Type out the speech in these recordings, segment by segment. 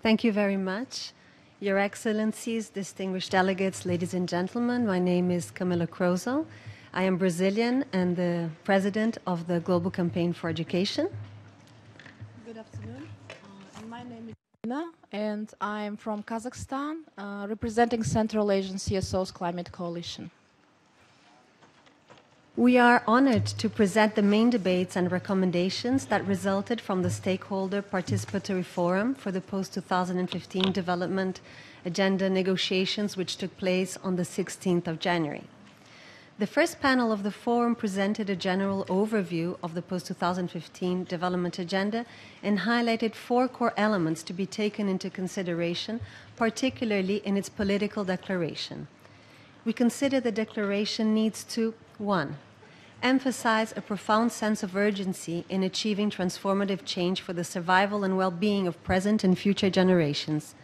Thank you very much. Your Excellencies, distinguished delegates, ladies and gentlemen, my name is Camilla Croso. I am Brazilian and the president of the Global Campaign for Education. Good afternoon. And my name is Nina, and I'm from Kazakhstan, representing Central Asian CSO's Climate Coalition. We are honored to present the main debates and recommendations that resulted from the Stakeholder Participatory Forum for the Post-2015 Development Agenda negotiations, which took place on the 16th of January. The first panel of the forum presented a general overview of the Post-2015 Development Agenda and highlighted 4 core elements to be taken into consideration, particularly in its political declaration. We consider the declaration needs to 1. Emphasize a profound sense of urgency in achieving transformative change for the survival and well-being of present and future generations.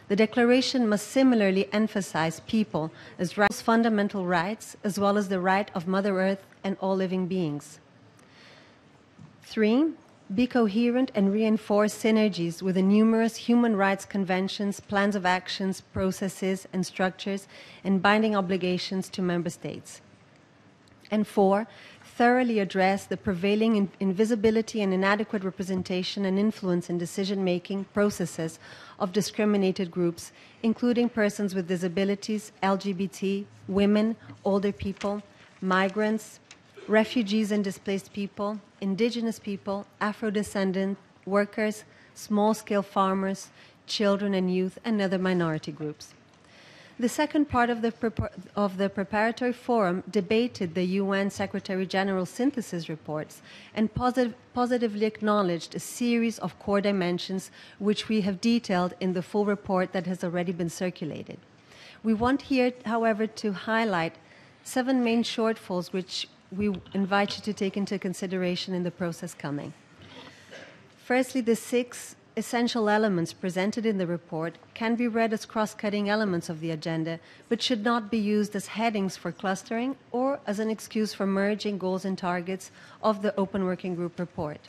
The declaration must similarly emphasize people as fundamental rights, as well as the right of Mother Earth and all living beings. 3. Be coherent and reinforce synergies with the numerous human rights conventions, plans of actions, processes, and structures, and binding obligations to member states. And 4, thoroughly address the prevailing invisibility and inadequate representation and influence in decision-making processes of discriminated groups, including persons with disabilities, LGBT, women, older people, migrants, refugees and displaced people, indigenous people, Afro-descendant workers, small-scale farmers, children and youth, and other minority groups. The second part of the preparatory forum debated the UN Secretary-General synthesis reports and positively acknowledged a series of core dimensions which we have detailed in the full report that has already been circulated. We want here, however, to highlight 7 main shortfalls which we invite you to take into consideration in the process coming. Firstly, the 6 essential elements presented in the report can be read as cross-cutting elements of the agenda, but should not be used as headings for clustering or as an excuse for merging goals and targets of the Open Working Group report.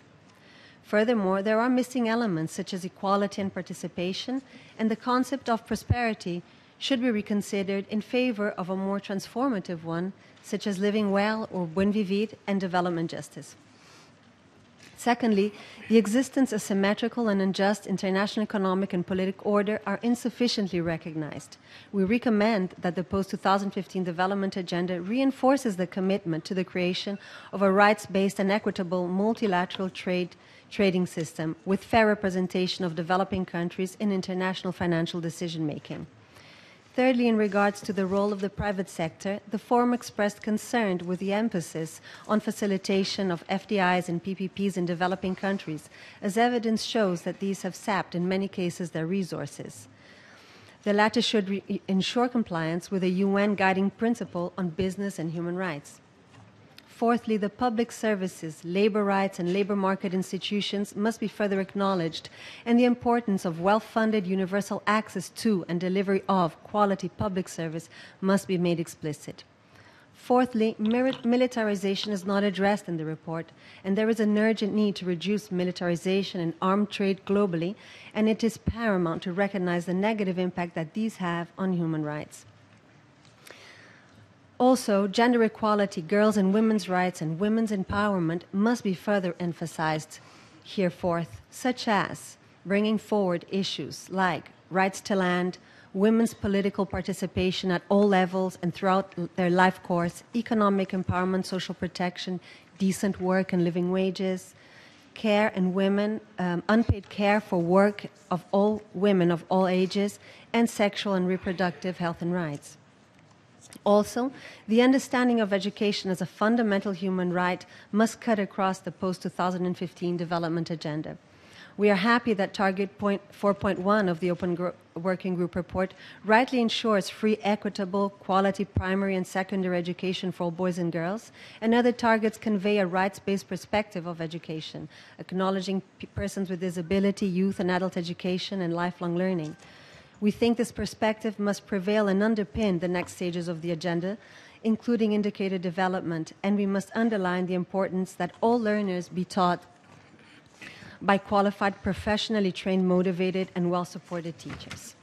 Furthermore, there are missing elements such as equality and participation, and the concept of prosperity should be reconsidered in favor of a more transformative one, such as living well or buen vivir and development justice. Secondly, the existence of symmetrical and unjust international economic and political order are insufficiently recognized. We recommend that the Post-2015 Development Agenda reinforces the commitment to the creation of a rights-based and equitable multilateral trading system with fair representation of developing countries in international financial decision-making. Thirdly, in regards to the role of the private sector, the forum expressed concern with the emphasis on facilitation of FDIs and PPPs in developing countries, as evidence shows that these have sapped, in many cases, their resources. The latter should ensure compliance with a UN guiding principle on business and human rights. Fourthly, the public services, labor rights, and labor market institutions must be further acknowledged, and the importance of well-funded universal access to and delivery of quality public service must be made explicit. Fourthly, militarization is not addressed in the report, and there is an urgent need to reduce militarization and armed trade globally, and it is paramount to recognize the negative impact that these have on human rights. Also, gender equality, girls' and women's rights, and women's empowerment must be further emphasized hereforth, such as bringing forward issues like rights to land, women's political participation at all levels and throughout their life course, economic empowerment, social protection, decent work and living wages, care and women, unpaid care for work of all women of all ages, and sexual and reproductive health and rights. Also, the understanding of education as a fundamental human right must cut across the post-2015 development agenda. We are happy that Target 4.1 of the Open Working Group report rightly ensures free, equitable, quality primary and secondary education for all boys and girls, and other targets convey a rights-based perspective of education, acknowledging persons with disability, youth and adult education, and lifelong learning. We think this perspective must prevail and underpin the next stages of the agenda, including indicator development, and we must underline the importance that all learners be taught by qualified, professionally trained, motivated, and well-supported teachers.